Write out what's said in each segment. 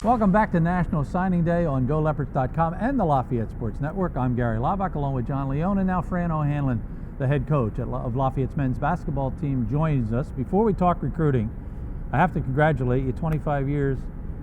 Welcome back to National Signing Day on GoLeopards.com and the Lafayette Sports Network. I'm Gary Laubach along with John Leone, and now Fran O'Hanlon, the head coach of Lafayette's men's basketball team, joins us. Before we talk recruiting, I have to congratulate you. 25 years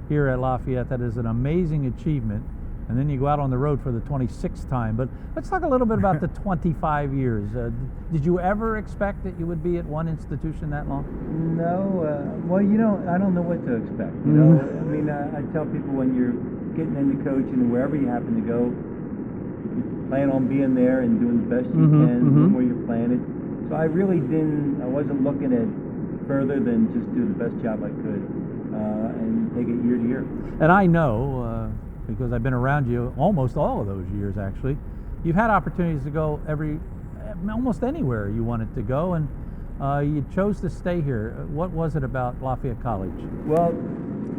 here at Lafayette. That is an amazing achievement. And then you go out on the road for the 26th time. But let's talk a little bit about the 25 years. Did you ever expect that you would be at one institution that long? No. Well, I don't know what to expect. You know, I mean, I tell people when you're getting into coaching, wherever you happen to go, plan on being there and doing the best you can, doing where you're planted. So I really I wasn't looking at further than just do the best job I could and take it year to year. And I know, because I've been around you almost all of those years actually, you've had opportunities to go almost anywhere you wanted to go, and you chose to stay here. What was it about Lafayette College? Well,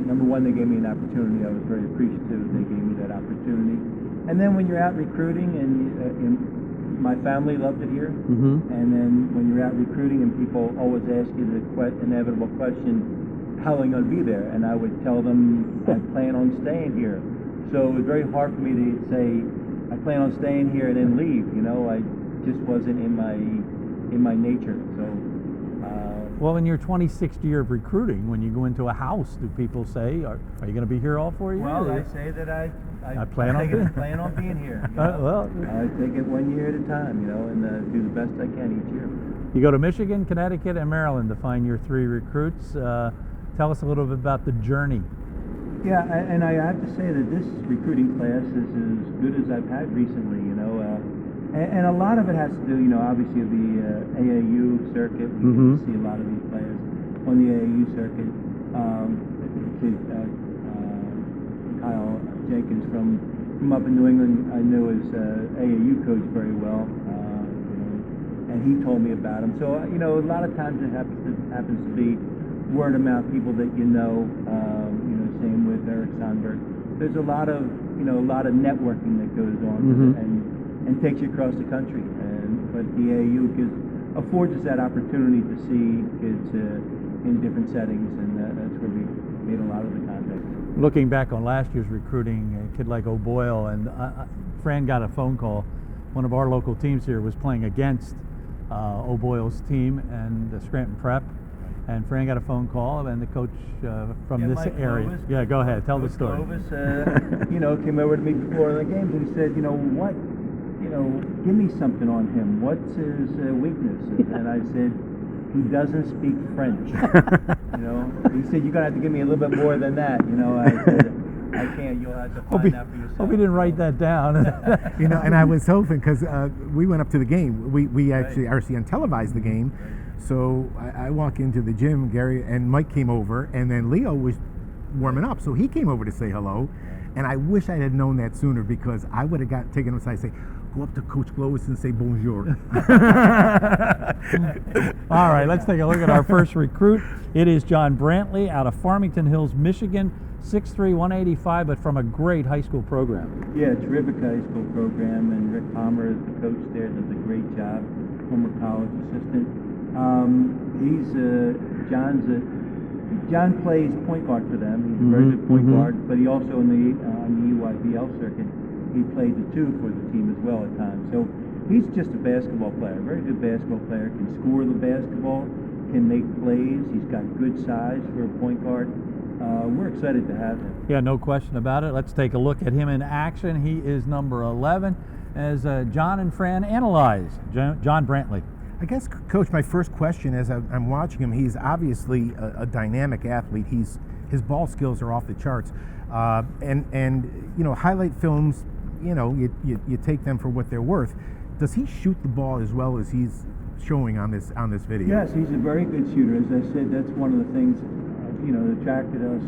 number one, they gave me an opportunity. I was very appreciative they gave me that opportunity. And then when you're out recruiting, and my family loved it here, and then when you're out recruiting and people always ask you the inevitable question, how long are you going to be there? And I would tell them I plan on staying here. So it was very hard for me to say I plan on staying here and then leave. You know, I just wasn't in my nature. So. Well, in your 26th year of recruiting, when you go into a house, do people say, "Are you going to be here all 4 years?" Well, I say that I plan on being here. You know? Well, I take it 1 year at a time, and do the best I can each year. You go to Michigan, Connecticut, and Maryland to find your three recruits. Tell us a little bit about the journey. Yeah, and I have to say that this recruiting class is as good as I've had recently, and a lot of it has to do, obviously the AAU circuit. We get to see a lot of these players on the AAU circuit. Kyle Jenkins from up in New England, I knew his AAU coach very well, and he told me about him. So, a lot of times it happens to be word of mouth, people that same with Eric Sandberg. There's a lot of networking that goes on and takes you across the country. But the AAU affords us that opportunity to see kids in different settings, and that's where we made a lot of the contacts. Looking back on last year's recruiting, a kid like O'Boyle, and Fran got a phone call. One of our local teams here was playing against O'Boyle's team and the Scranton Prep. And Fran got a phone call, and the coach from this area. Clovis, yeah, go ahead. Tell the story. Clovis, came over to me before the games, and he said, what, give me something on him. What's his weakness? And I said, he doesn't speak French. He said, you're gonna have to give me a little bit more than that. I said, I can't. You'll have to find out for yourself. Hope you didn't write that down. And I was hoping, because we went up to the game. We actually RCN televised the game. So I walk into the gym, Gary, and Mike came over, and then Leo was warming up. So he came over to say hello, and I wish I had known that sooner, because I would have taken him aside and say, go up to Coach Clovis and say bonjour. All right, let's take a look at our first recruit. It is John Brantley out of Farmington Hills, Michigan, 6'3", 185, but from a great high school program. Yeah, terrific high school program, and Rick Palmer is the coach there, does a great job, former college assistant. John plays point guard for them. He's a very good point guard, but he also on the EYBL circuit, he played the two for the team as well at times. So he's just a basketball player, very good basketball player, can score the basketball, can make plays. He's got good size for a point guard. We're excited to have him. Yeah, no question about it. Let's take a look at him in action. He is number 11 as John and Fran analyze John Brantley. I guess, Coach, my first question as I'm watching him, he's obviously a dynamic athlete. His ball skills are off the charts. Highlight films, you take them for what they're worth. Does he shoot the ball as well as he's showing on this video? Yes, he's a very good shooter. As I said, that's one of the things that attracted us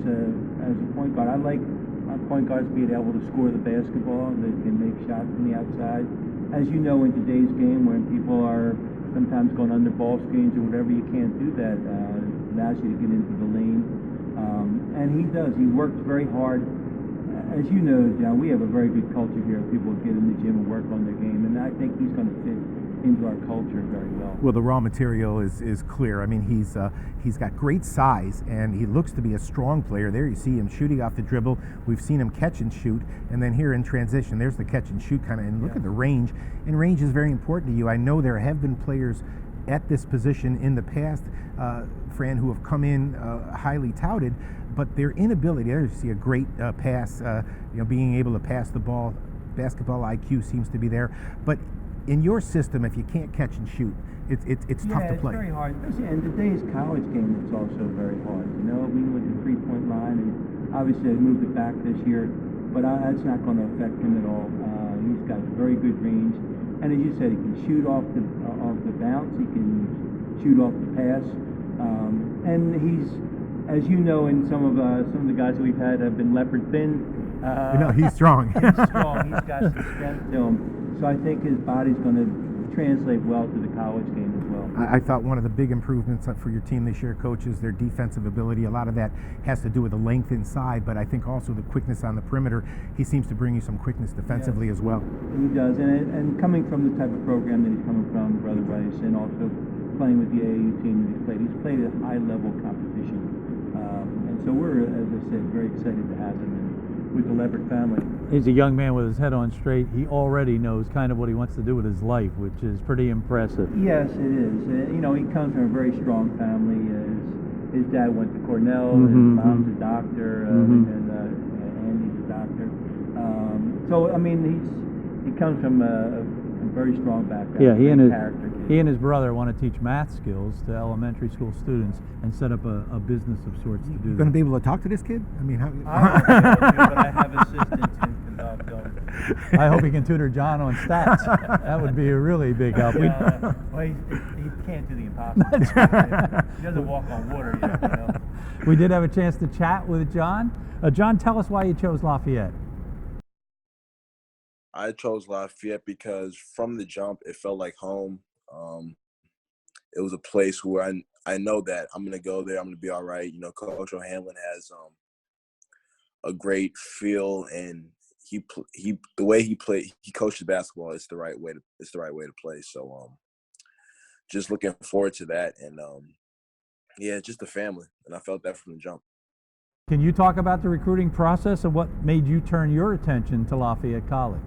as a point guard. I like our point guards being able to score the basketball, that can make shots from the outside. As you know, in today's game, when people are sometimes going under ball screens or whatever, you can't do that. It allows you to get into the lane. And he does. He works very hard. As you know, John, we have a very good culture here. People get in the gym and work on their game, and I think he's going to fit into our culture very well. Well, the raw material is clear. I mean, he's got great size, and he looks to be a strong player. There you see him shooting off the dribble. We've seen him catch and shoot, and then here in transition, there's the catch and shoot kind of. And look at the range. And range is very important to you. I know there have been players at this position in the past, Fran, who have come in highly touted, but their inability. There you see a great pass. Being able to pass the ball. Basketball IQ seems to be there, but in your system, if you can't catch and shoot, it's tough to play. Yeah, it's very hard. And today's college game, it's also very hard. I mean, with the 3-point line, and obviously they moved it back this year, but that's not going to affect him at all. He's got very good range, and as you said, he can shoot off the bounce. He can shoot off the pass, and he's, as you know, and some of the guys that we've had have been leopard thin. He's strong. He's strong. He's got some strength to him. So I think his body's going to translate well to the college game as well. I thought one of the big improvements for your team this year, Coach, is their defensive ability. A lot of that has to do with the length inside, but I think also the quickness on the perimeter. He seems to bring you some quickness defensively as well. He does, and coming from the type of program that he's coming from, Brother Rice, and also playing with the AAU team that he's played at high-level competition. And so we're, as I said, very excited to have him with the Leopard family. He's a young man with his head on straight. He already knows kind of what he wants to do with his life, which is pretty impressive. Yes, it is. He comes from a very strong family. His dad went to Cornell, his mom's a doctor, and Andy's a doctor. So, I mean, he comes from a very strong background. Yeah, he and his brother want to teach math skills to elementary school students and set up a business of sorts to do that. You're going to be able to talk to this kid? I mean, how? I won't be able to, but I have assistants who can help them. I hope he can tutor John on stats. That would be a really big help. Well, he can't do the impossible. He doesn't walk on water yet. We did have a chance to chat with John. John, tell us why you chose Lafayette. I chose Lafayette because from the jump, it felt like home. It was a place where I know that I'm going to go there. I'm going to be all right. Coach O'Hanlon has a great feel, and the way he coaches basketball. It's the right way to play. So just looking forward to that, and just the family, and I felt that from the jump. Can you talk about the recruiting process and what made you turn your attention to Lafayette College?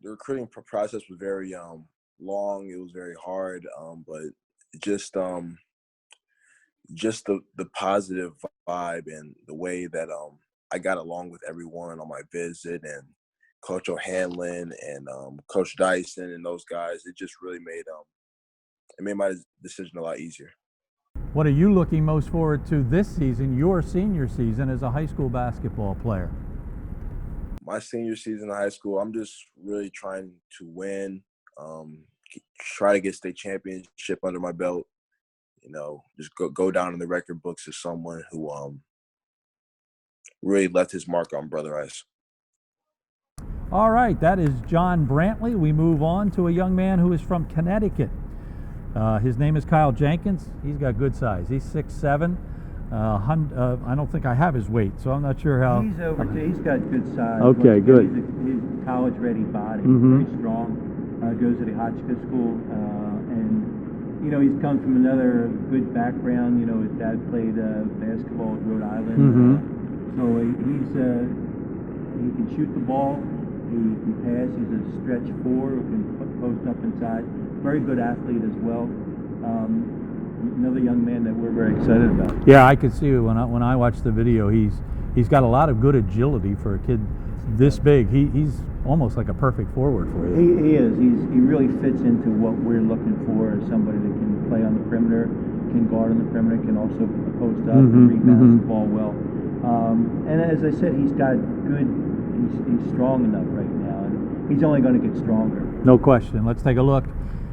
The recruiting process was very long. It was very hard, but just the positive vibe and the way that I got along with everyone on my visit, and Coach O'Hanlon and Coach Dyson and those guys, it just really made my decision a lot easier. What are you looking most forward to this season, your senior season as a high school basketball player? My senior season in high school, I'm just really trying to win, try to get state championship under my belt, just go down in the record books as someone who really left his mark on Brother Ice. All right, that is John Brantley. We move on to a young man who is from Connecticut. His name is Kyle Jenkins. He's got good size. He's 6'7". I don't think I have his weight, so I'm not sure how. He's got good size. Okay, good. He's a college-ready body, very strong. Goes to the Hotchkiss School, and he's come from another good background. His dad played basketball at Rhode Island, so he can shoot the ball. He can pass. He's a stretch four who can post up inside. Very good athlete as well. Another young man that we're very excited about. Yeah, I could see when I watched the video. He's got a lot of good agility for a kid this big. He's almost like a perfect forward for you. He is. He really fits into what we're looking for as somebody that can play on the perimeter, can guard on the perimeter, can also post up and rebound the ball well. And as I said, he's strong enough right now, and he's only going to get stronger. No question. Let's take a look.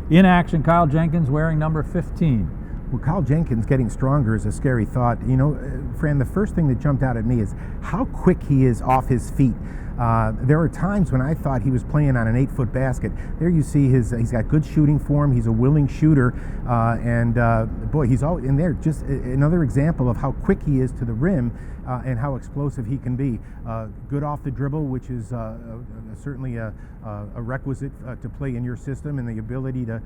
In action, Kyle Jenkins wearing number 15. Well, Kyle Jenkins getting stronger is a scary thought. Fran, the first thing that jumped out at me is how quick he is off his feet. There are times when I thought he was playing on an 8-foot basket. There you see he's got good shooting form. He's a willing shooter, and boy, he's all in there. Just another example of how quick he is to the rim and how explosive he can be. Good off the dribble, which is a certainly a requisite to play in your system, and the ability to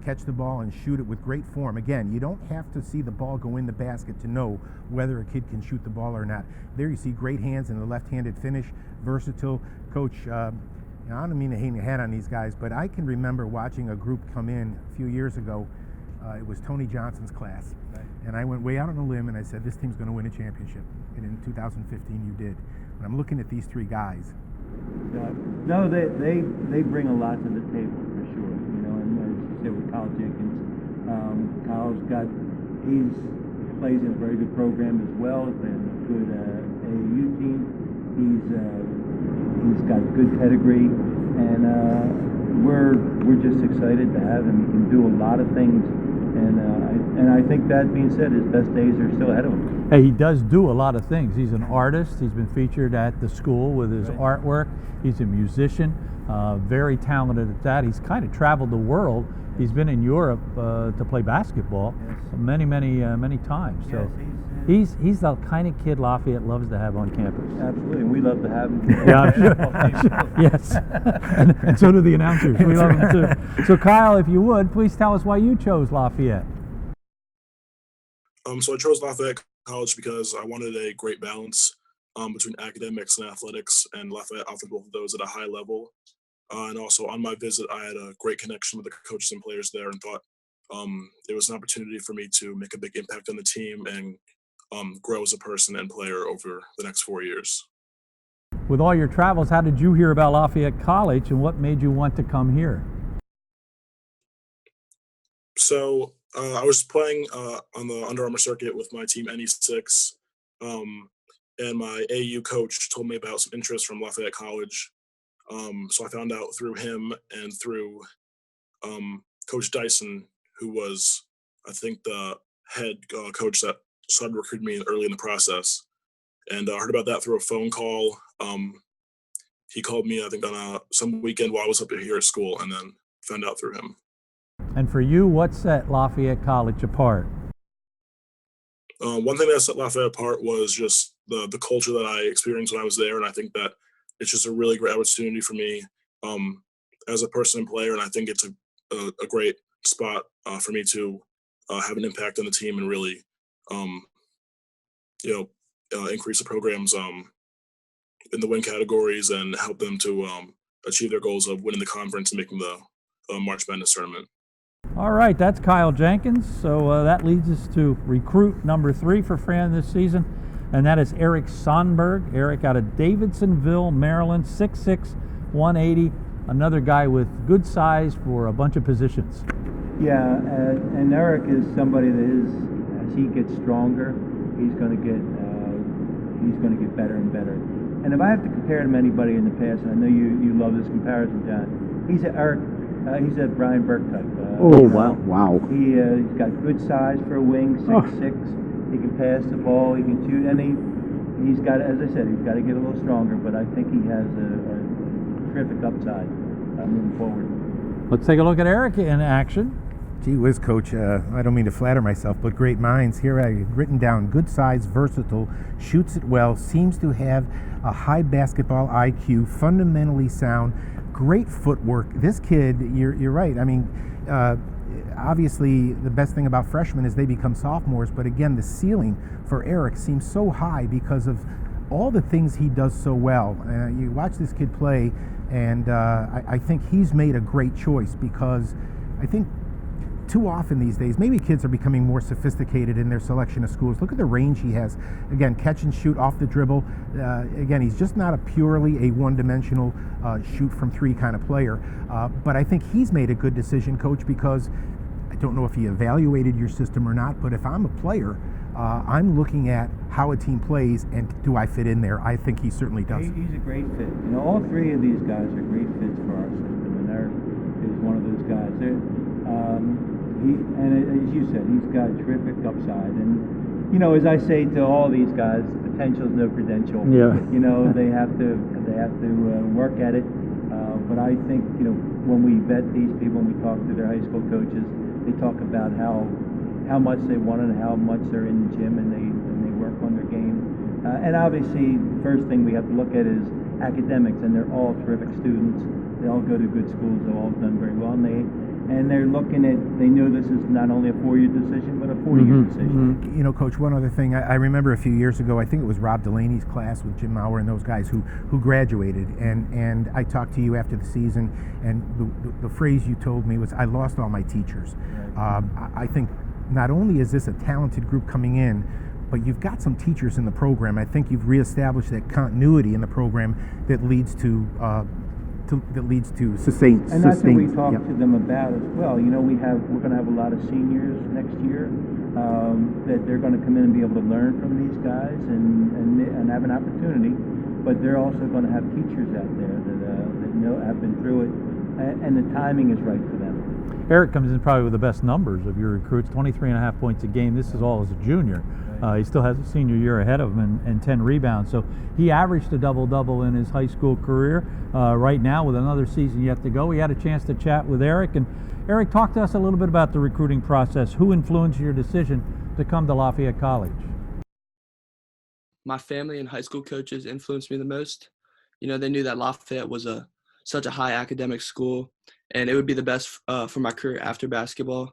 catch the ball and shoot it with great form. Again, you don't have to see the ball go in the basket to know whether a kid can shoot the ball or not. There you see great hands and a left-handed finish, versatile. Coach, I don't mean to hang a hat on these guys, but I can remember watching a group come in a few years ago. It was Tony Johnson's class. Right. And I went way out on a limb and I said, this team's going to win a championship. And in 2015, you did. And I'm looking at these three guys. No, they bring a lot to the table for sure. You know, and as you said with Kyle Jenkins, he plays in a very good program as well. He's been a good AAU team. He's got good pedigree, and we're just excited to have him. He can do a lot of things. And I think that being said, his best days are still ahead of him. Hey, he does do a lot of things. He's an artist. He's been featured at the school with his artwork. He's a musician, very talented at that. He's kind of traveled the world. He's been in Europe to play basketball many times. So Yes, he's the kind of kid Lafayette loves to have on campus. absolutely, and we love to have him. Yeah, I'm sure. Yes, and so do the announcers. We love them too. So Kyle, if you would, please tell us why you chose Lafayette. So I chose Lafayette College because I wanted a great balance between academics and athletics, and Lafayette offered both of those at a high level. And also on my visit, I had a great connection with the coaches and players there, and thought it was an opportunity for me to make a big impact on the team and grow as a person and player over the next 4 years. With all your travels, how did you hear about Lafayette College, and what made you want to come here? So I was playing on the Under Armour circuit with my team NE6, and my AAU coach told me about some interest from Lafayette College. So I found out through him and through Coach Dyson, who was, I think, the head coach that started recruiting me early in the process. And I heard about that through a phone call. He called me, I think, on some weekend while I was up here at school, and then found out through him. And for you, what set Lafayette College apart? One thing that set Lafayette apart was just the culture that I experienced when I was there, and I think that it's just a really great opportunity for me as a person and player, and I think it's a great spot for me to have an impact on the team and really, increase the programs in the win categories and help them to achieve their goals of winning the conference and making the March Madness tournament. All right, that's Kyle Jenkins. So that leads us to recruit number 3 for Fran this season, and that is Eric Sandberg. Eric out of Davidsonville, Maryland, 6'6", 180. Another guy with good size for a bunch of positions. Yeah, and Eric is somebody that as he gets stronger, he's going to get better and better. And if I have to compare him to anybody in the past, and I know you love this comparison, John, he's a Brian Burke type. Wow. He's got good size for a wing, 6'6". He can pass the ball, he can shoot, and he's got, as I said, he's got to get a little stronger, but I think he has a terrific upside moving forward. Let's take a look at Eric in action. Gee whiz, Coach, I don't mean to flatter myself, but great minds. Here I've written down good size, versatile, shoots it well, seems to have a high basketball IQ, fundamentally sound, great footwork. This kid, you're right. I mean, obviously the best thing about freshmen is they become sophomores, but again, the ceiling for Eric seems so high because of all the things he does so well. You watch this kid play, and I think he's made a great choice, because I think too often these days, maybe kids are becoming more sophisticated in their selection of schools. Look at the range he has. Again, catch and shoot off the dribble. Again, he's just not a purely a one-dimensional shoot from 3 kind of player. But I think he's made a good decision, Coach, because I don't know if he evaluated your system or not, but if I'm a player, I'm looking at how a team plays and do I fit in there. I think he certainly does. He's a great fit. You know, all 3 of these guys are great fits for our system, and Eric is one of those guys. And as you said, he's got terrific upside. And, you know, as I say to all these guys, potential is no credential. Yeah. You know, they have to work at it. But I think, you know, when we vet these people and we talk to their high school coaches, they talk about how much they want it and how much they're in the gym, and they work on their game And obviously, the first thing we have to look at is academics, and they're all terrific students. They all go to good schools. They've all done very well, and they're looking at. They know this is not only a 4-year decision, but a 40-year decision. You know, Coach, one other thing. I remember a few years ago, I think it was Rob Delaney's class with Jim Maurer and those guys who graduated, and I talked to you after the season, and the phrase you told me was, "I lost all my teachers." Right. I think not only is this a talented group coming in, but you've got some teachers in the program. I think you've reestablished that continuity in the program that leads to sustained. And that's what we talked to them about as well. You know, we're going to have a lot of seniors next year that they're going to come in and be able to learn from these guys and have an opportunity. But they're also going to have teachers out there that have been through it, and the timing is right for them. Eric comes in probably with the best numbers of your recruits, 23.5 points a game. This is all as a junior. He still has a senior year ahead of him and 10 rebounds. So he averaged a double-double in his high school career. Right now, with another season yet to go, we had a chance to chat with Eric. And Eric, talk to us a little bit about the recruiting process. Who influenced your decision to come to Lafayette College? My family and high school coaches influenced me the most. You know, they knew that Lafayette was such a high academic school, and it would be the best for my career after basketball.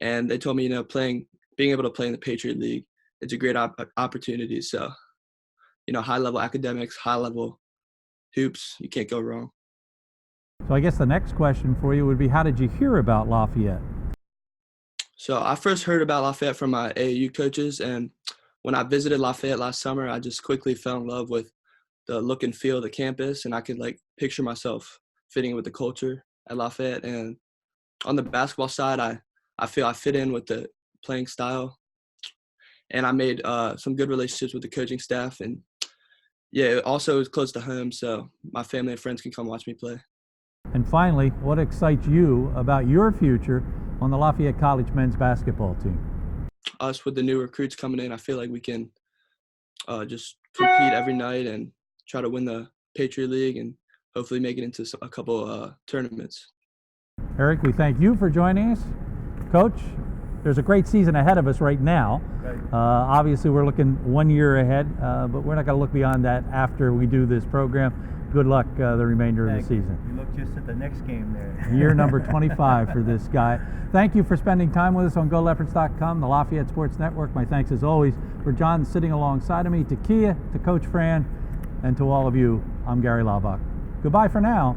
And they told me, you know, being able to play in the Patriot League, it's a great opportunity. So, you know, high-level academics, high-level hoops, you can't go wrong. So I guess the next question for you would be, how did you hear about Lafayette? So I first heard about Lafayette from my AAU coaches, and when I visited Lafayette last summer, I just quickly fell in love with the look and feel of the campus, and I could picture myself fitting with the culture at Lafayette. And on the basketball side, I feel I fit in with the playing style, and I made some good relationships with the coaching staff. And yeah, it also was close to home, so my family and friends can come watch me play. And finally, what excites you about your future on the Lafayette College men's basketball team? Us with the new recruits coming in, I feel like we can just compete every night and try to win the Patriot League and hopefully make it into a couple tournaments. Eric, we thank you for joining us. Coach, there's a great season ahead of us right now. Right. Obviously, we're looking 1 year ahead, but we're not going to look beyond that after we do this program. Good luck the remainder of the season. You look just at the next game there. Year number 25 for this guy. Thank you for spending time with us on GoLeopards.com, the Lafayette Sports Network. My thanks as always for John sitting alongside of me, to Kia, to Coach Fran, and to all of you. I'm Gary Laubach. Goodbye for now.